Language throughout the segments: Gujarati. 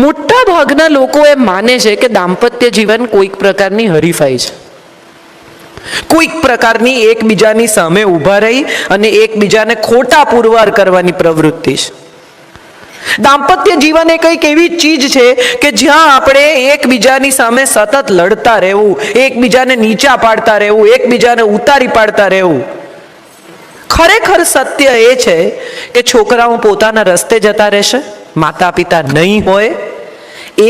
મોટા ભાગના લોકો એમ માને છે કે દાંપત્ય જીવન કોઈક પ્રકારની હરીફાઈ છે, કોઈક પ્રકારની એકબીજાની સામે ઊભા રહી અને એકબીજાને ખોટા પુરવાર કરવાની પ્રવૃત્તિ છે. દાંપત્ય જીવન એ કંઈક એવી ચીજ છે કે જ્યાં આપણે એકબીજાની સામે સતત લડતા રહેવું, એકબીજાને નીચા પાડતા રહેવું, એકબીજાને ઉતારી પાડતા રહેવું. ખરેખર સત્ય એ છે કે છોકરાઓ પોતાના રસ્તે જતા રહેશે, માતા પિતા નહીં હોય,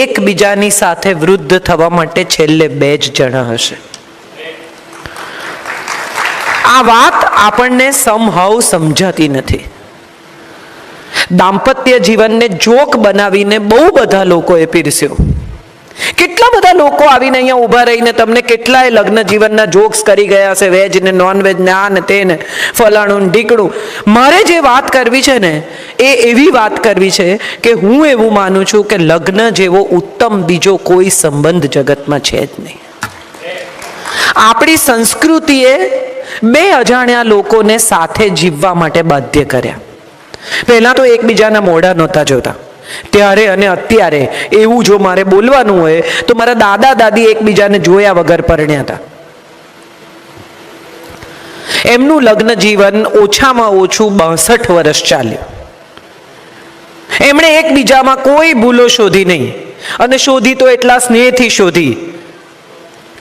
એકબીજાની સાથે વૃદ્ધ થવા માટે છેલ્લે 2 જ જણા હશે. આ વાત આપણને સમહાવ સમજાતી નથી. દાંપત્ય જીવનને જોક બનાવીને બહુ બધા લોકોએ પીરસ્યો. કેટલા બધા લોકો આવીને અહીંયા ઊભા રહીને તમને કેટલાય લગ્ન જીવનના જોક્સ કરી ગયા છે, વેજ ને નોન વેજ ને આ ને તે ને ફલાણું ને ઢીકણું. મારે જે વાત કરવી છે ને એ એવી વાત કરવી છે કે હું એવું માનું છું કે લગ્ન જેવો ઉત્તમ બીજો કોઈ સંબંધ જગતમાં છે જ નહીં. આપણી સંસ્કૃતિએ 2 અજાણ્યા લોકોને સાથે જીવવા માટે બાધ્ય કર્યા. પહેલા તો એકબીજાના મોઢા નહોતા જોતા. ત્યારે અને અત્યારે એવું જો મારે બોલવાનું હોય તો મારા દાદા દાદી એકબીજાને જોયા વગર પરણ્યા હતા. એમનું લગ્ન જીવન ઓછામાં ઓછું 62 વર્ષ ચાલ્યું. એમણે એકબીજામાં કોઈ ભૂલો શોધી નહીં, અને શોધી તો એટલા સ્નેહથી શોધી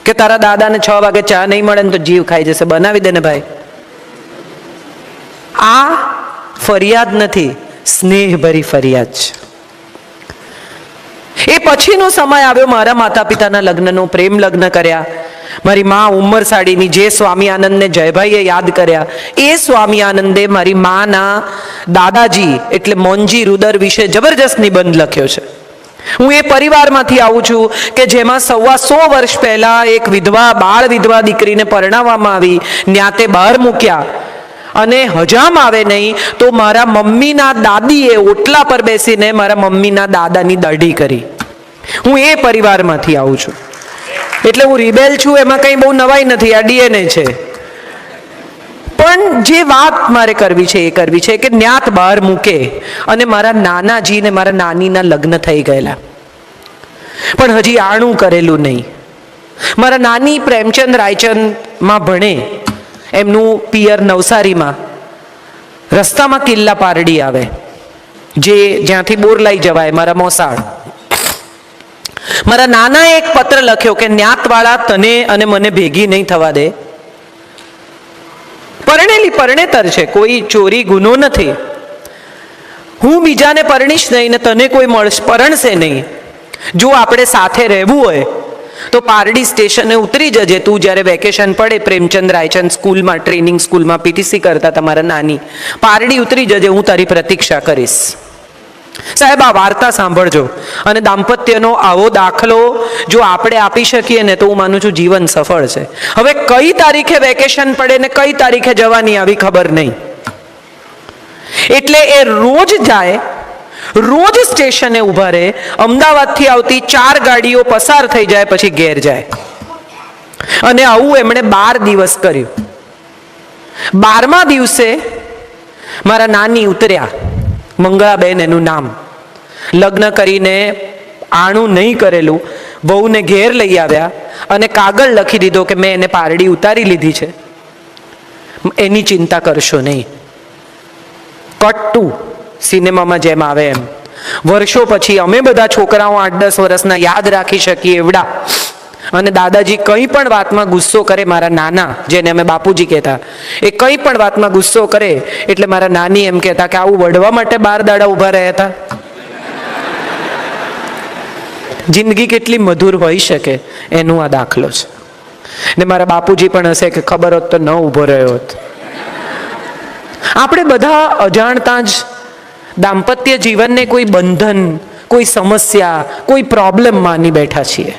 કે તારા દાદાને 6 વાગે ચા નહીં મળે ને તો જીવ ખાઈ જશે, બનાવી દે ને ભાઈ. આ ફરિયાદ નથી, સ્નેહભરી ફરિયાદ છે. એ પછીનો સમય આવ્યો મારા માતા પિતાના લગ્નનો. પ્રેમ લગ્ન કર્યા. મારી મા ઉંમરસાડીની જે સ્વામી આનંદને જયભાઈએ યાદ કર્યા, એ સ્વામી આનંદે મારી માના દાદાજી એટલે મોનજી રુદર વિશે જબરજસ્ત નિબંધ લખ્યો છે. હું એ પરિવારમાંથી આવું છું કે જેમાં 125 વર્ષ પહેલા એક વિધવા, બાળ વિધવા દીકરીને પરણાવવામાં આવી, ન્યાતે બહાર મૂક્યા, અને હજામ આવે નહીં તો મારા મમ્મીના દાદીએ ઓટલા પર બેસીને મારા મમ્મીના દાદાની દાઢી કરી. હું એ પરિવારમાંથી આવું છું. એટલે હું રિબેલ છું એમાં કંઈ બહુ નવાઈ નથી, આ DNA છે. પણ જે વાત મારે કરવી છે એ કરવી છે કે ન્યાત બહાર મૂકે અને મારા નાનાજી ને મારા નાનીના લગ્ન થઈ ગયેલા, પણ હજી આણું કરેલું નહીં. મારા નાની પ્રેમચંદ રાયચંદમાં ભણે, એમનું પિયર નવસારીમાં. રસ્તામાં કિલ્લા પારડી આવે, જ્યાંથી બોરલાઈ જવાય, મારા મોસાળ. મારા નાનાએ એક પત્ર લખ્યો કે ન્યાતવાળા તને અને મને ભેગી નહીં થવા દે. પરણેલી પરણેતર છે, કોઈ ચોરી ગુનો નથી. હું બીજાને પરણીશ નહીં ને તને કોઈ પરણશે નહીં. જો આપણે સાથે રહેવું હોય તો પારડી સ્ટેશને ઉતરી જજે. તું જ્યારે વેકેશન પડે, પ્રેમચંદ રાયચંદ સ્કૂલમાં, ટ્રેનિંગ સ્કૂલમાં PTC કરતા તમારા નાની, પારડી ઉતરી જજે, હું તારી પ્રતીક્ષા કરીશ. સાહેબ, આ વાર્તા સાંભળજો. અને દાંપત્યનો આવો દાખલો જો આપણે આપી શકીએ ને તો હું માનું છું જીવન સફળ છે. હવે કઈ તારીખે વેકેશન પડે ને કઈ તારીખે જવાની આવી ખબર નહીં. એટલે એ રોજ જાય, રોજ સ્ટેશને ઊભા રહે. અમદાવાદથી આવતી 4 ગાડીઓ પસાર થઈ જાય પછી ઘેર જાય. અને આવું એમણે 12 દિવસ કર્યું. 12મા દિવસે મારા નાની ઉતર્યા, મંગળાબેન એનું નામ. લગ્ન કરીને આણું નહીં કરેલું, વહુને ઘેર લઈ આવ્યા અને કાગળ લખી દીધો કે મેં એને પારડી ઉતારી લીધી છે, એની ચિંતા કરશો નહીં. કટ ટુ સિનેમામાં જેમ આવે એમ. વર્ષો પછી અમે બધા છોકરાઓ 8-10 વર્ષના યાદ રાખી શકીએ એવડા. અને દાદાજી કંઈ પણ વાતમાં ગુસ્સો કરે, મારા નાના જેને અમે બાપુજી કહેતા, એ કંઈ પણ વાતમાં ગુસ્સો કરે એટલે મારા નાની એમ કહેતા કે આવું વઢવા માટે 12 દાડા ઊભા રહ્યા હતા. જિંદગી કેટલી મધુર હોઈ શકે એનું આ દાખલો છે. ને મારા બાપુજી પણ હશે કે ખબર હોત તો ન ઊભો રહ્યો હોત. આપણે બધા અજાણતા જ દાંપત્ય જીવનને કોઈ બંધન, કોઈ સમસ્યા, કોઈ પ્રોબ્લેમ માની બેઠા છીએ.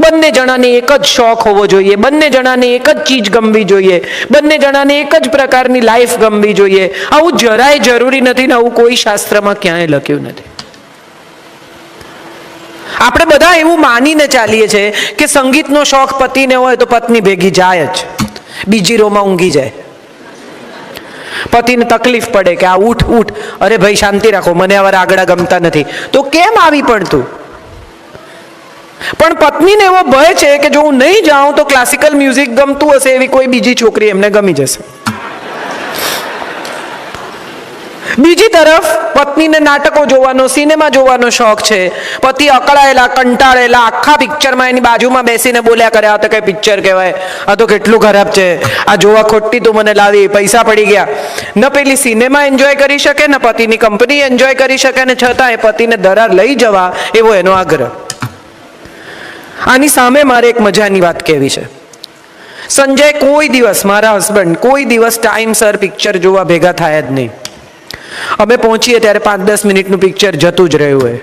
બંને જણાને એક જ શોખ હોવો જોઈએ, બંને જણાને એક જ ચીજ ગમવી જોઈએ, બંને જણાને એક જ પ્રકારની લાઈફ ગમવી જોઈએ. આવું જરાય જરૂરી નથી ને આવું કોઈ શાસ્ત્રમાં ક્યાંય લખ્યું નથી. આપણે બધા એવું માનીને ચાલીએ છીએ કે સંગીતનો શોખ પતિને હોય તો પત્ની ભેગી જાય જ, બીજી રોમાં ઊંઘી જાય. પતિને તકલીફ પડે કે આ ઉઠ ઉઠ, અરે ભાઈ શાંતિ રાખો, મને આવા રાગડા ગમતા નથી, તો કેમ આવી પણ તું? પણ પત્નીને એવો ભય છે કે જો હું નહીં જાઉં તો ક્લાસિકલ મ્યુઝિક ગમતું હશે એવી કોઈ બીજી છોકરી એમને ગમી જશે. બીજી તરફ પત્નીને નાટકો જોવાનો, સિનેમા જોવાનો શોખ છે. પતિ અકળાયેલા, કંટાળેલા આખા પિક્ચરમાં એની બાજુમાં બેસીને બોલ્યા કરે, આ તો કઈ પિક્ચર કહેવાય, આ તો કેટલું ખરાબ છે, આ જોવા ખોટી તું મને લાવી, પૈસા પડી ગયા. ન પેલી સિનેમા એન્જોય કરી શકે, ને પતિની કંપની એન્જોય કરી શકે, ને છતાં એ પતિને દરાર લઈ જવા એવો એનો આગ્રહ. આની સામે મારે એક મજાની વાત કહેવી છે. સંજય કોઈ દિવસ, મારા હસબન્ડ કોઈ દિવસ ટાઈમસર પિક્ચર જોવા ભેગા થયા જ નહીં. અમે પહોંચીએ ત્યારે 5-10 મિનિટનું પિક્ચર જતું જ રહ્યું હોય.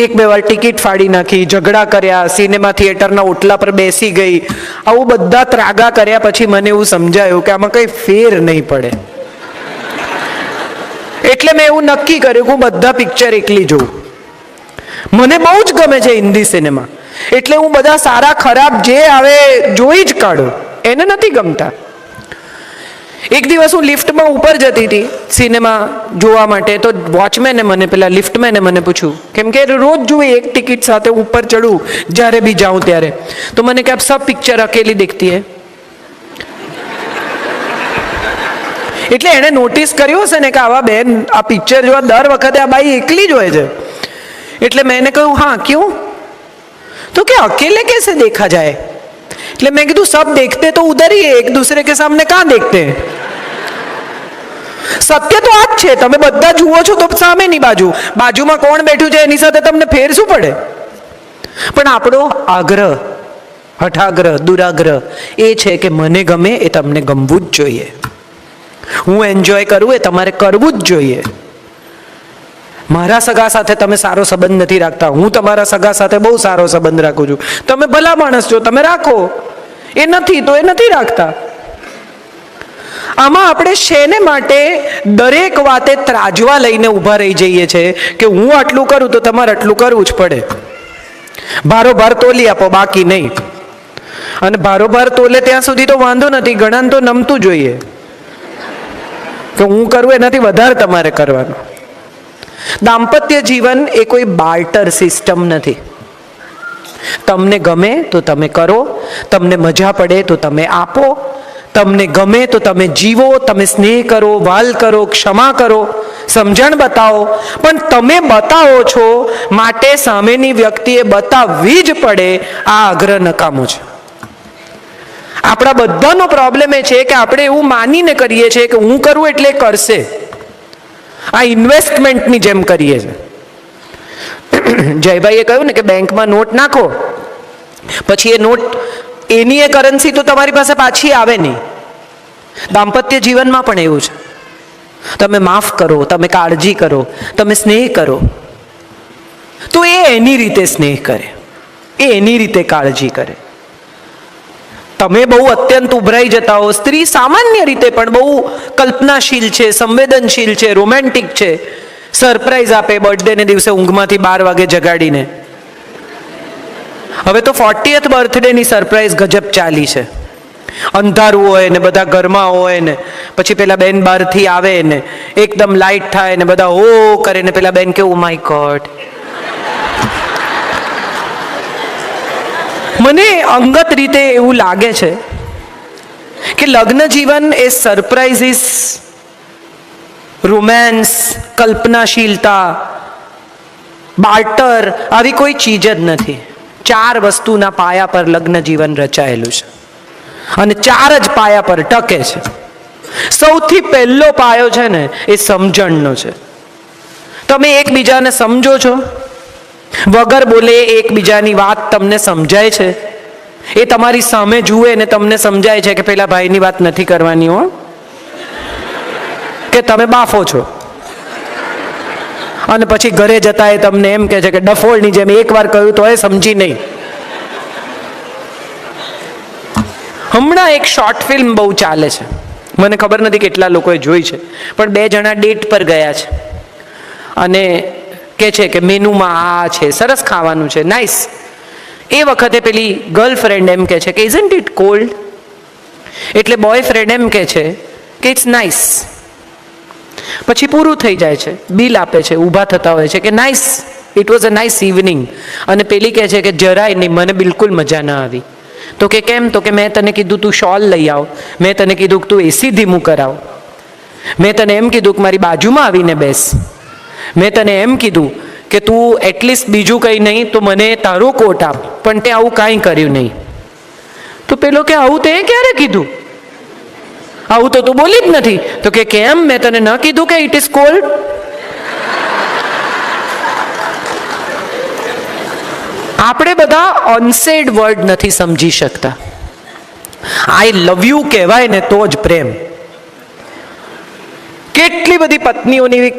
1-2 વાર ટિકિટ ફાડી નાખી, ઝઘડા કર્યા, સિનેમા થિયેટરના ઓટલા પર બેસી ગઈ, આવું બધા ત્રાગા કર્યા પછી મને એવું સમજાયું કે આમાં કંઈ ફેર નહીં પડે. એટલે મેં એવું નક્કી કર્યું કે હું બધા પિક્ચર એકલી જોઉં. મને બહુ જ ગમે છે હિન્દી સિનેમા, એટલે હું બધા સારા ખરાબ જે આવે જોઈ જ કાઢું, એને નથી ગમતા. એક દિવસ હું લિફ્ટમાં ઉપર જતી હતી સિનેમા જોવા માટે, તો વોચમેને મને, પેલા લિફ્ટમેને મને પૂછ્યું, કેમ કે રોજ જોઈ એક ટિકિટ સાથે ઉપર ચડું જ્યારે બી જાઉં ત્યારે, તો મને કે આપ સબ પિક્ચર અકેલી દેખતી હે. એટલે એણે નોટિસ કર્યું હશે ને કે આવા બેન આ પિક્ચર જોવા દર વખતે આ બાઈ એકલી જ હોય છે. એટલે મેં એને કહ્યું, હા ક્યું? તો કે અકેલે कैसे देखा जाए? એટલે મેં કીધું સબ દેખતે તો ઉધર ही है, एक दूसरे के सामने कहाँ देखते हैं? સત્ય તો આ જ છે, તમે બધા જુઓ છો તો સામેની બાજુમાં કોણ બેઠું છે એની સાથે તમને ફેર શું પડે? પણ આપણો આગ્રહ, હઠાગ્રહ, દુરાગ્રહ એ છે કે મને ગમે એ તમને ગમવું જ જોઈએ, હું એન્જોય કરું એ તમારે કરવું જ જોઈએ. મારા સગા સાથે તમે સારો સંબંધ નથી રાખતા, હું તમારા સગા સાથે બહુ સારો સંબંધ રાખું છું. તમે ભલા માણસ છો, તમે રાખો, એ નથી તો એ નથી રાખતા. આમાં આપણે શેને માટે દરેક વાતે ત્રાજવા લઈને ઊભા રહી જઈએ છે કે હું આટલું કરું તો તમારે આટલું કરવું જ પડે. ભારોભાર તોલી આપો, બાકી નહીં. અને ભારોભાર તોલે ત્યાં સુધી તો વાંધો નથી, ઘણાને તો નમતું જોઈએ કે હું કરું એનાથી વધારે તમારે કરવાનું. દાંપત્ય જીવન એ કોઈ બાર્ટર સિસ્ટમ નથી. તમને ગમે તો તમે કરો, તમને મજા પડે તો તમે આપો, તમને ગમે તો તમે જીવો, તમે સ્નેહ કરો, વાલ કરો, ક્ષમા કરો, સમજણ બતાવો. પણ તમે બતાવો છો માટે સામેની વ્યક્તિએ બતાવવી જ પડે, આ આગ્રહ નકામો છે. આપણા બધાનો પ્રોબ્લેમ એ છે કે આપણે એવું માનીને કરીએ છીએ કે હું કરું એટલે કરશે. આ ઇન્વેસ્ટમેન્ટની જેમ કરીએ છીએ. જયભાઈએ કહ્યું ને કે બેંકમાં નોટ નાખો, પછી એ નોટ, એની એ કરન્સી તો તમારી પાસે પાછી આવે નહીં. દાંપત્ય જીવનમાં પણ એવું છે. તમે માફ કરો, તમે કાળજી કરો, તમે સ્નેહ કરો, તો એ એની રીતે સ્નેહ કરે, એ એની રીતે કાળજી કરે. તમે બહુ અત્યંત ઉભરાઈ જતા હો, સ્ત્રી સામાન્ય રીતે પણ બહુ કલ્પનાશીલ છે, સંવેદનશીલ છે, રોમેન્ટિક છે, સરપ્રાઈઝ આપે બર્થડેને દિવસે ઊંઘમાંથી 12 વાગે જગાડીને. હવે તો 40th બર્થડેની સરપ્રાઈઝ ગજબ ચાલી છે. અંધારું હોય ને બધા ઘરમાં હોય ને પછી પેલા બેન બહારથી આવે ને એકદમ લાઇટ થાય ને બધા હો કરે ને પેલા બેન કે ઓ માય ગોડ. મને અંગત રીતે એવું લાગે છે કે લગ્ન જીવન એ સરપ્રાઇઝીસ, રોમેન્સ, કલ્પનાશીલતા, બાર્ટર આવી કોઈ ચીજ જ નથી. 4 વસ્તુના પાયા પર લગ્ન જીવન રચાયેલું છે અને 4 જ પાયા પર ટકે છે. સૌથી પહેલો પાયો છે ને એ સમજણનો છે. તમે એકબીજાને સમજો છો, વગર બોલે એકબીજાની વાત તમને સમજાય છે, એ તમારી સામે જુએ ને તમને સમજાય છે કે પેલા ભાઈની વાત નથી કરવાની હો, કે તમે બાફો છો. અને પછી ઘરે જતા એ તમને એમ કહે છે કે ડફોળની જેમ એકવાર કહ્યું તો એ સમજી નહીં. હમણાં એક શોર્ટ ફિલ્મ બહુ ચાલે છે, મને ખબર નથી કેટલા લોકોએ જોઈ છે, પણ 2 જણા ડેટ પર ગયા છે અને કે છે કે મેનુમાં આ છે, સરસ ખાવાનું છે, નાઇસ. એ વખતે પેલી ગર્લફ્રેન્ડ એમ કહે છે કે ઇઝન્ટ ઇટ કોલ્ડ? એટલે બોયફ્રેન્ડ એમ કહે છે કે ઇટ્સ નાઇસ. પછી પૂરું થઈ જાય છે, બિલ આપે છે, ઊભા થતા હોય છે કે nice, it was a nice evening. અને પેલી કહે છે કે જરાય નહીં, મને બિલકુલ મજા ના આવી. તો કે કેમ? તો કે મેં તને કીધું તું શોલ લઈ આવ, મેં તને કીધું કે તું એસી ધીમું કરાવ, મેં તને એમ કીધું કે મારી બાજુમાં આવીને બેસ, મેં તને એમ કીધું કે તું એટલીસ્ટ બીજું કંઈ નહીં તો મને તારો કોટ આપ, પણ તે આવું કાંઈ કર્યું નહીં. તો પેલો કે આવું તે ક્યારે કીધું? આવું તો તું બોલી જ નથી. તો કે કેમ? મેં તને ન કીધું કે ઇટ ઇઝ કોલ્ડ? આપણે બધા અનસેડ વર્ડ નથી સમજી શકતા. આઈ લવ યુ કહેવાય ને તો જ પ્રેમ. કેટલી બધી પત્નીઓની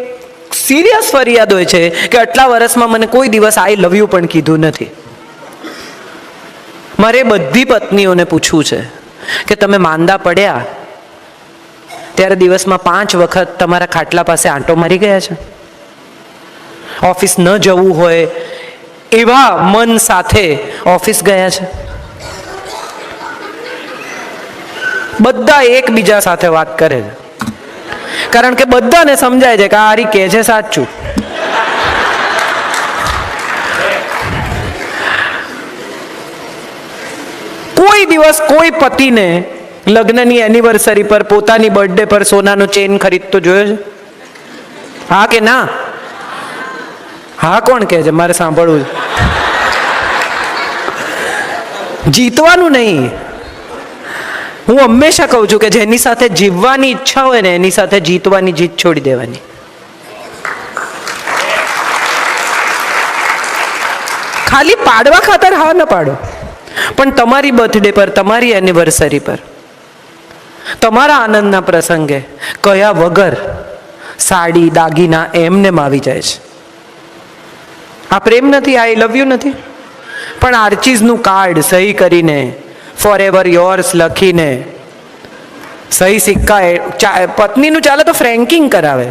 સિરિયસ ફરિયાદ હોય છે કે આટલા વર્ષમાં મને કોઈ દિવસ આઈ લવ યુ પણ કીધું નથી. મારે બધી પત્નીઓને પૂછવું છે કે તમે માંદા પડ્યા ત્યારે દિવસમાં 5 વખત તમારા ખાટલા પાસે આંટો મારી ગયા છે? ઓફિસ ન જવું હોય એવા મન સાથે ઓફિસ ગયા છે? બધા એકબીજા સાથે વાત કરે છે, કારણ કે બધાને સમજાય છે કે આ હારી કહે છે સાચું. કોઈ દિવસ કોઈ પતિને લગ્નની એનિવર્સરી પર પોતાની બર્થડે પર સોનાનો ચેન ખરીદતો જોયો છે? હા કે ના? હા કોણ કહે છે? મારે સાંભળવું. જીતવાનું નહીં. હું હંમેશા કહું છું કે જેની સાથે જીવવાની ઈચ્છા હોય ને એની સાથે જીતવાની જીત છોડી દેવાની. ખાલી પાડવા ખાતર હા ન પાડો, પણ તમારી બર્થડે પર, તમારી એનિવર્સરી પર, તમારા આનંદના પ્રસંગે કયા વગર સાડી દાગીના એમનેમ આવી જાય છે. આ પ્રેમ નથી, આઈ લવ યુ નથી. પણ આર્ચીઝનું કાર્ડ સહી કરીને, ફોર એવર યોર્સ લખીને, સહી સિક્કા, પત્નીનું ચાલે તો ફ્રેન્કિંગ કરાવે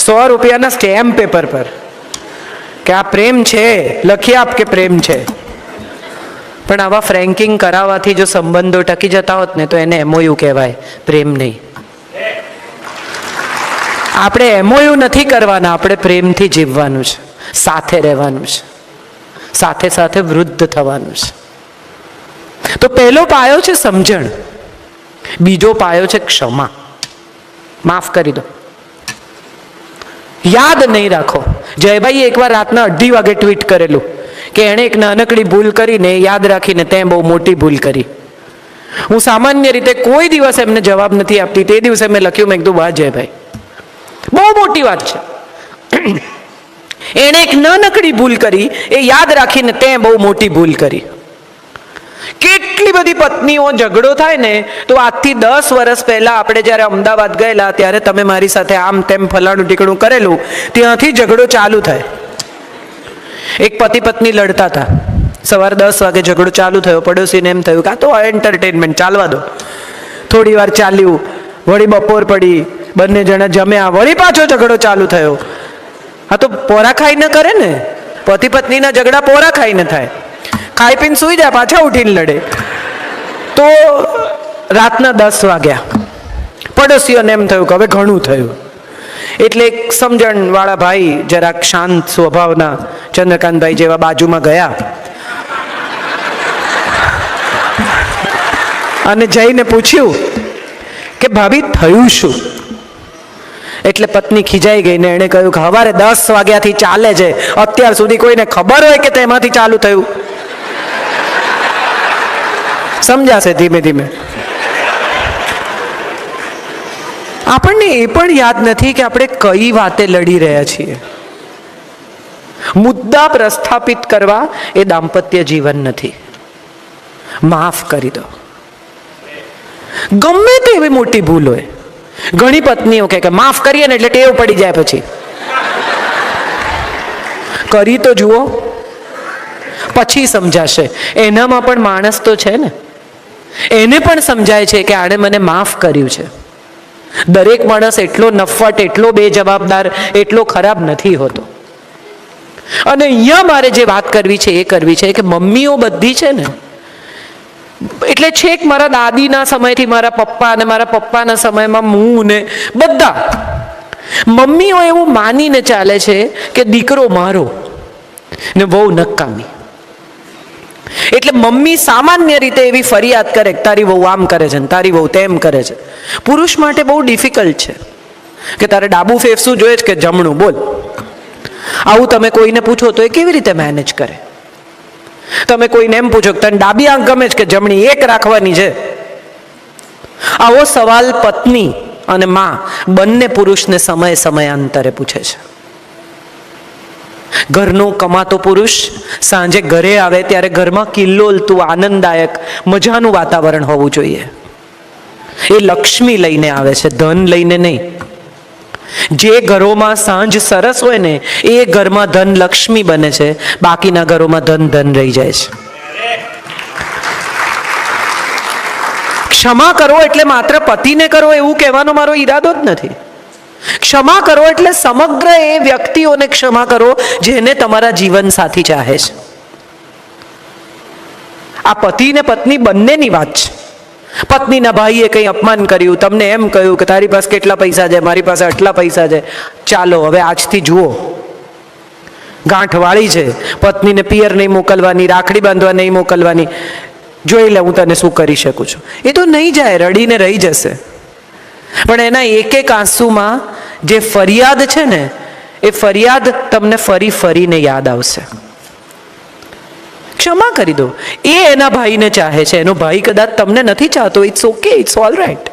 100 રૂપિયાના સ્ટેમ્પ પેપર પર કે આ પ્રેમ છે, લખી આપ કે પ્રેમ છે. પણ આવા ફ્રેન્કિંગ કરાવવાથી જો સંબંધો ટકી જતા હોત ને તો એને એમઓયુ કહેવાય, પ્રેમ નહીં. આપણે એમઓયુ નથી કરવાના, આપણે પ્રેમથી જીવવાનું છે, સાથે રહેવાનું છે, સાથે સાથે વૃદ્ધ થવાનું છે. તો પહેલો પાયો છે સમજણ, બીજો પાયો છે ક્ષમા. માફ કરી દો. યાદ નહીં રાખો. જયભાઈએ એકવાર રાતના 2:30 વાગે ટ્વીટ કરેલું કે એણે એક નાનકડી ભૂલ કરીને યાદ રાખીને તે બહુ મોટી ભૂલ કરી. હું સામાન્ય રીતે કોઈ દિવસ એમને જવાબ નથી આપતી. તે દિવસે મેં લખ્યું, મેં કીધું વાહ જયભાઈ, બહુ મોટી વાત છે. એણે એક નાનકડી ભૂલ કરી, એ યાદ રાખીને તે બહુ મોટી ભૂલ કરી. કેટલી બધી પત્નીઓ ઝઘડો થાય ને તો આજથી 10 વર્ષ પહેલા આપણે જ્યારે અમદાવાદ ગયેલા ત્યારે તમે મારી સાથે આમ તેમ ફલાણું ટીકણું કરેલું, ત્યાંથી ઝઘડો ચાલુ થાય. એક પતિ પત્ની લડતા હતા, સવારે 10 વાગે ઝઘડો ચાલુ થયો. પડોશીને એમ થયું કે આ તો એન્ટરટેનમેન્ટ, ચાલવા દો. થોડી વાર ચાલ્યું, વળી બપોર પડી, બંને જણા જમ્યા, વળી પાછો ઝઘડો ચાલુ થયો. આ તો પોરા ખાઈ ન કરે ને, પતિ પત્નીના ઝઘડા પોરા ખાઈ ન થાય. ખાઈ પીને સુઈ જાય, પાછા ઉઠીને લડે. તો રાતના 10 વાગ્યા. પડોશીઓને એમ થયું કે હવે ઘણું થયું. એટલે એક સમજણવાળા ભાઈ, જરાક શાંત સ્વભાવના ચંદ્રકાંતભાઈ જેવા, બાજુમાં ગયા અને જઈને પૂછ્યું કે ભાભી થયું શું? એટલે પત્ની ખીજાઈ ગઈ ને એણે કહ્યું કે સવારે 10 વાગ્યાથી ચાલે છે, અત્યાર સુધી કોઈને ખબર હોય કે તેમાંથી ચાલુ થયું? સમજાશે ધીમે ધીમે. આપણને એ પણ યાદ નથી કે આપણે કઈ વાતે લડી રહ્યા છીએ. મુદ્દા પ્રસ્થાપિત કરવા એ દાંપત્ય જીવન નથી. માફ કરી દો. ગમે તેવી મોટી ભૂલ હોય. ઘણી પત્નીઓ કે માફ કરીએ ને એટલે ટેવ પડી જાય, પછી કરી તો જુઓ, પછી સમજાશે. એનામાં પણ માણસ તો છે ને, એને પણ સમજાય છે કે આણે મને માફ કર્યું છે. દરેક માણસ એટલો નફ્ફટ, એટલો બેજવાબદાર, એટલો ખરાબ નથી હોતો. અને અહીંયા મારે જે વાત કરવી છે એ કરવી છે કે મમ્મીઓ બધી છે ને, એટલે છેક મારા દાદીના સમયથી મારા પપ્પા અને મારા પપ્પાના સમયમાં હું ને બધા મમ્મીઓ એવું માનીને ચાલે છે કે દીકરો મારો ને બહુ નકામી. એટલે મમ્મી સામાન્ય રીતે એવી ફરિયાદ કરે કે તારી વહુ આમ કરે છે ને તારી વહુ તેમ કરે છે. પુરુષ માટે બહુ ડિફિકલ્ટ છે કે તારે ડાબું ફેફસું જોઈએ છે કે જમણું, બોલ. આવું તમે કોઈને પૂછો તો એ કેવી રીતે મેનેજ કરે? તમે કોઈને એમ પૂછો કે તને ડાબી આંખ ગમે છે કે જમણી, એક રાખવાની છે. આવો સવાલ પત્ની અને માં બંને પુરુષને સમયાંતરે પૂછે છે. ઘરનો કમાતો પુરુષ સાંજે ઘરે આવે ત્યારે ઘરમાં કિલ્લોલતું આનંદદાયક મજાનું વાતાવરણ હોવું જોઈએ. એ લક્ષ્મી લઈને આવે છે, ધન લઈને નહીં. જે ઘરોમાં સાંજ સરસ હોય ને એ ઘરમાં ધન લક્ષ્મી બને છે, બાકીના ઘરોમાં ધન રહી જાય છે. ક્ષમા કરો એટલે માત્ર પતિને કરો એવું કહેવાનો મારો ઈરાદો જ નથી. ક્ષમા કરો એટલે સમગ્ર એ વ્યક્તિઓને ક્ષમા કરો જેને તમારા જીવન સાથી ચાહે છે. આ પતિ ને પત્ની બંનેની વાત છે. પત્નીના ભાઈએ કંઈ અપમાન કર્યું, તમને એમ કહ્યું કે તારી પાસે કેટલા પૈસા છે, મારી પાસે આટલા પૈસા છે, ચાલો હવે આજથી જુઓ ગાંઠ વાળી છે, પત્નીને પિયર નહીં મોકલવાની, રાખડી બાંધવા નહીં મોકલવાની, જોઈ લે હું તને શું કરી શકું છું. એ તો નહીં જાય, રડીને રહી જશે. પણ એના એક એક આંસુમાં જે ફરિયાદ છે ને એ ફરિયાદ તમને ફરીને યાદ આવશે. ક્ષમા કરી દો. એ એના ભાઈને ચાહે છે, એનો ભાઈ કદાચ તમને નથી ચાહતો, it's okay, it's all right.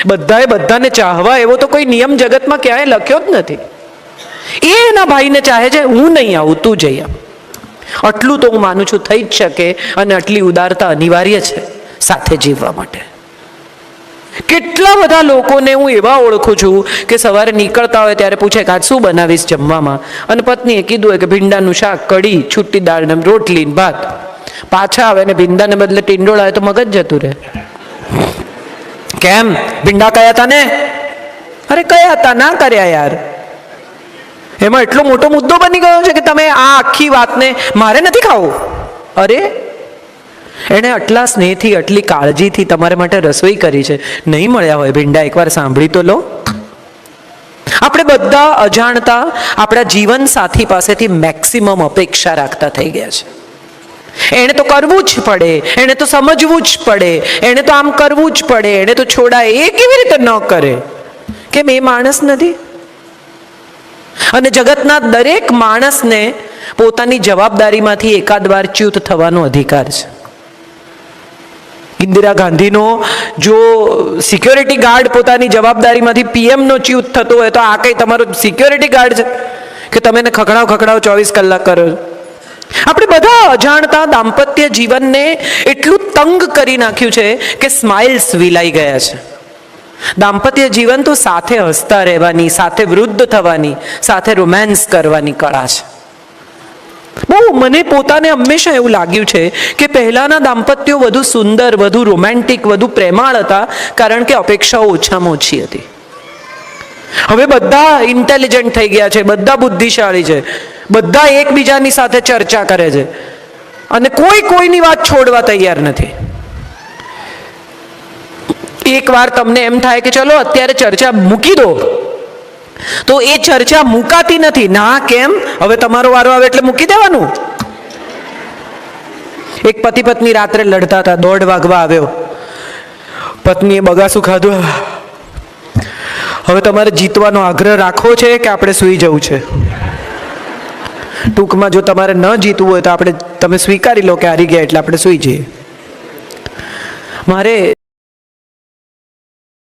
બધાએ બધાને ચાહવા એવો તો કોઈ નિયમ જગતમાં ક્યાંય લખ્યો જ નથી. એ એના ભાઈને ચાહે છે, હું નહીં આવું, તું જઈ આવ. આટલું તો હું માનું છું થઈ જ શકે, અને આટલી ઉદારતા અનિવાર્ય છે સાથે જીવવા માટે. કેટલા બધા લોકોને હું એવા ઓળખું છું કે સવારે નીકળતા હોય ત્યારે પૂછે કે આજ શું બનાવીશ જમવામાં, અને પત્નીએ કીધું હોય કે ભીંડાનું શાક, કઢી, છૂટી દાળ ને રોટલી ને ભાત. પાછા આવે ને ભીંડાને બદલે ટીંડોળ આવે તો મગજ જતું રહે. કેમ? ભીંડા કયા હતા ને? અરે કયા હતા, ના કર્યા યાર. એમાં એટલો મોટો મુદ્દો બની ગયો છે કે તમે આ આખી વાતને મારે નથી ખાવું. અરે એણે આટલા સ્નેહથી, આટલી કાળજીથી તમારા માટે રસોઈ કરી છે, નહીં મળ્યા હોય ભીંડા, એકવાર સાંભળી તો લો. આપણે બધા અજાણતા આપણા જીવન સાથી પાસેથી મેક્સિમમ અપેક્ષા રાખતા થઈ ગયા છે. એણે તો કરવું જ પડે, એણે તો સમજવું જ પડે, એણે તો આમ કરવું જ પડે, એણે તો છોડાય. એ કેવી રીતે ન કરે? કેમ એ માણસ નથી? અને જગતના દરેક માણસને પોતાની જવાબદારીમાંથી એકાદ વાર ચ્યુત થવાનો અધિકાર છે. ઇન્દિરા ગાંધીનો જો સિક્યોરિટી ગાર્ડ પોતાની જવાબદારીમાંથી પીએમનો ચ્યુત થતો હોય તો આ કઈ તમારો સિક્યોરિટી ગાર્ડ છે કે તમે એને ખખડાવ 24 કલાક કરો? આપણે બધા અજાણતા દાંપત્ય જીવનને એટલું તંગ કરી નાખ્યું છે કે સ્માઇલ્સ વિલાઈ ગયા છે. દાંપત્ય જીવન તો સાથે હસતા રહેવાની, સાથે વૃદ્ધ થવાની, સાથે રોમાન્સ કરવાની કળા છે. બહુ મને પોતાને હંમેશા એવું લાગ્યું છે કે પહેલાના દાંપત્યો વધુ સુંદર, વધુ રોમેન્ટિક, વધુ પ્રેમાળ હતા, કારણ કે અપેક્ષાઓ ઓછામાં ઓછી હતી. હવે બધા ઇન્ટેલિજન્ટ થઈ ગયા છે, બધા બુદ્ધિશાળી છે, બધા એકબીજાની સાથે ચર્ચા કરે છે, અને કોઈની વાત છોડવા તૈયાર નથી. એકવાર તમને એમ થાય કે ચલો અત્યારે ચર્ચા મૂકી દો, તો એ ચર્ચા મુકાતી નથી. ના, કેમ? હવે તમારો વારો આવે એટલે મૂકી દેવાનું. એક પતિ પત્ની રાત્રે લડતા હતા, 1:30 વાગવા આવ્યો. પત્નીએ બગાસું ખાધું. હવે તમારે જીતવાનો આગ્રહ રાખવો છે કે આપણે સૂઈ જવું છે? ટૂંકમાં જો તમારે ન જીતવું હોય તો તમે સ્વીકારી લો કે હારી ગયા એટલે આપણે સૂઈ જઈએ. મારે